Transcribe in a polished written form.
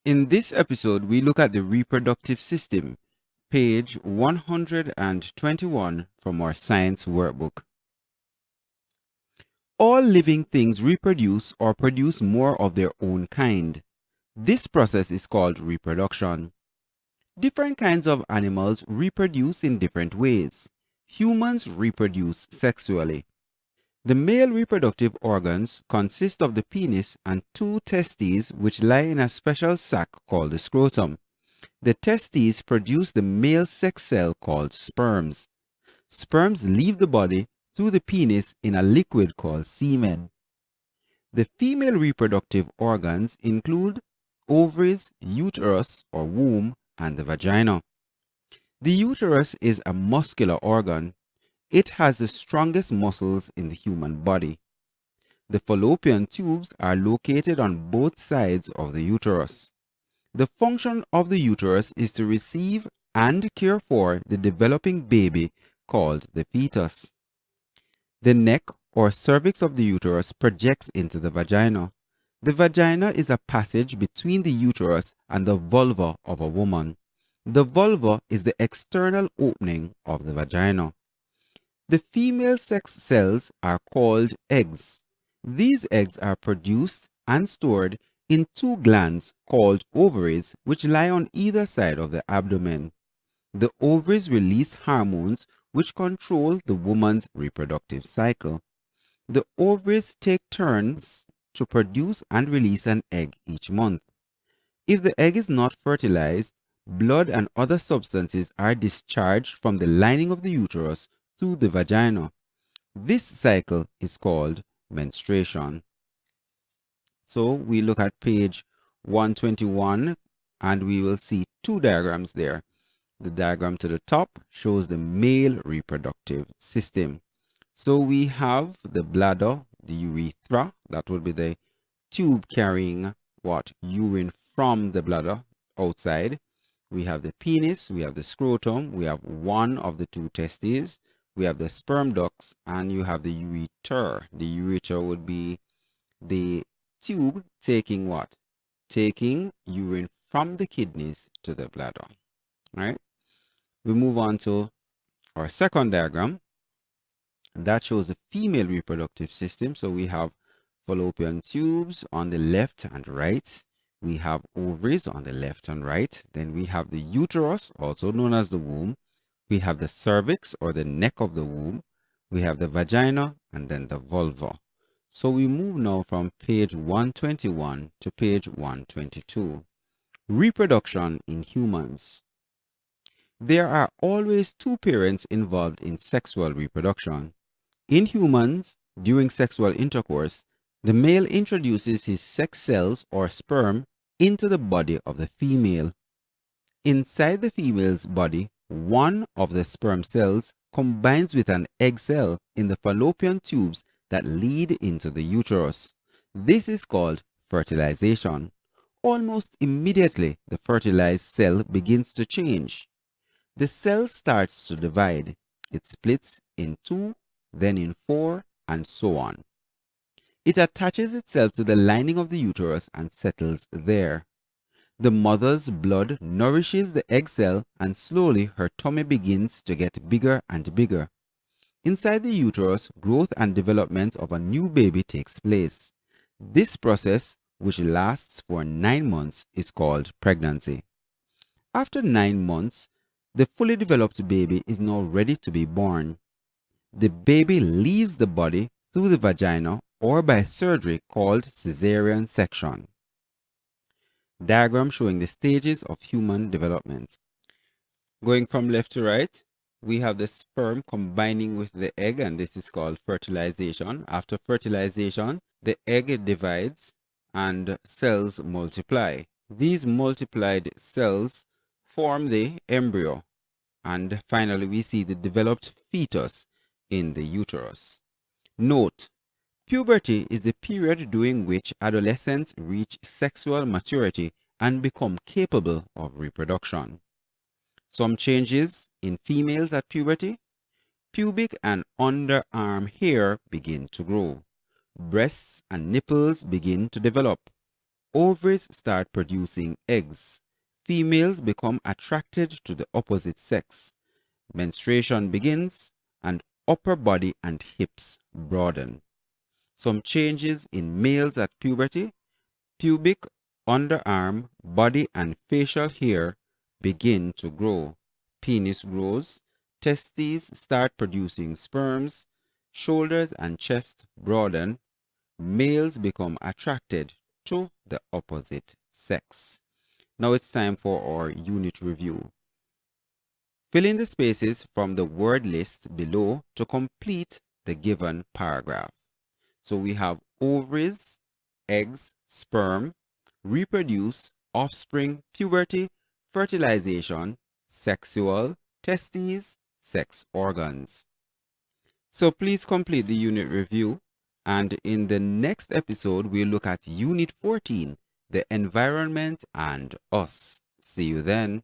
In this episode, we look at the reproductive system, page 121 from our science workbook. All living things reproduce or produce more of their own kind. This process is called reproduction. Different kinds of animals reproduce in different ways. Humans reproduce sexually. The male reproductive organs consist of the penis and two testes which lie in a special sac called the scrotum. The testes produce the male sex cell called sperms. Sperms leave the body through the penis in a liquid called semen. The female reproductive organs include ovaries, uterus or womb, and the vagina. The uterus is a muscular organ. It has the strongest muscles in the human body. The fallopian tubes are located on both sides of the uterus. The function of the uterus is to receive and care for the developing baby called the fetus. The neck or cervix of the uterus projects into the vagina. The vagina is a passage between the uterus and the vulva of a woman. The vulva is the external opening of the vagina. The female sex cells are called eggs. These eggs are produced and stored in two glands called ovaries which lie on either side of the abdomen. The ovaries release hormones which control the woman's reproductive cycle. The ovaries take turns to produce and release an egg each month. If the egg is not fertilized, blood and other substances are discharged from the lining of the uterus through the vagina. This cycle is called menstruation. So we look at page 121 and we will see two diagrams there. The diagram to the top shows the male reproductive system. So we have the bladder, the urethra, that would be the tube carrying what? Urine from the bladder outside. We have the penis, we have the scrotum, we have one of the two testes, we have the sperm ducts, and you have the ureter. The ureter would be the tube taking what? Taking urine from the kidneys to the bladder. All right? We move on to our second diagram. That shows the female reproductive system. So we have fallopian tubes on the left and right. We have ovaries on the left and right. Then we have the uterus, also known as the womb. We have the cervix or the neck of the womb. We have the vagina and then the vulva. So we move now from page 121 to page 122. Reproduction in humans. There are always two parents involved in sexual reproduction. In humans, during sexual intercourse, the male introduces his sex cells or sperm into the body of the female. Inside the female's body, one of the sperm cells combines with an egg cell in the fallopian tubes that lead into the uterus. This is called fertilization. Almost immediately, the fertilized cell begins to change. The cell starts to divide. It splits in 2, then in 4, and so on. It attaches itself to the lining of the uterus and settles there. The mother's blood nourishes the egg cell and slowly her tummy begins to get bigger and bigger. Inside the uterus, growth and development of a new baby takes place. This process, which lasts for 9 months, is called pregnancy. After 9 months, the fully developed baby is now ready to be born. The baby leaves the body through the vagina or by surgery called caesarean section. Diagram showing the stages of human development. Going from left to right, we have the sperm combining with the egg, and this is called fertilization. After fertilization, the egg divides and cells multiply. These multiplied cells form the embryo, and finally we see the developed fetus in the uterus. Note: puberty is the period during which adolescents reach sexual maturity and become capable of reproduction. Some changes in females at puberty: pubic and underarm hair begin to grow. Breasts and nipples begin to develop. Ovaries start producing eggs. Females become attracted to the opposite sex. Menstruation begins, and upper body and hips broaden. Some changes in males at puberty: pubic, underarm, body, and facial hair begin to grow. Penis grows. Testes start producing sperms. Shoulders and chest broaden. Males become attracted to the opposite sex. Now it's time for our unit review. Fill in the spaces from the word list below to complete the given paragraph. So we have ovaries, eggs, sperm, reproduce, offspring, puberty, fertilization, sexual, testes, sex organs. So please complete the unit review, and in the next episode we'll look at Unit 14, the environment and us. See you then.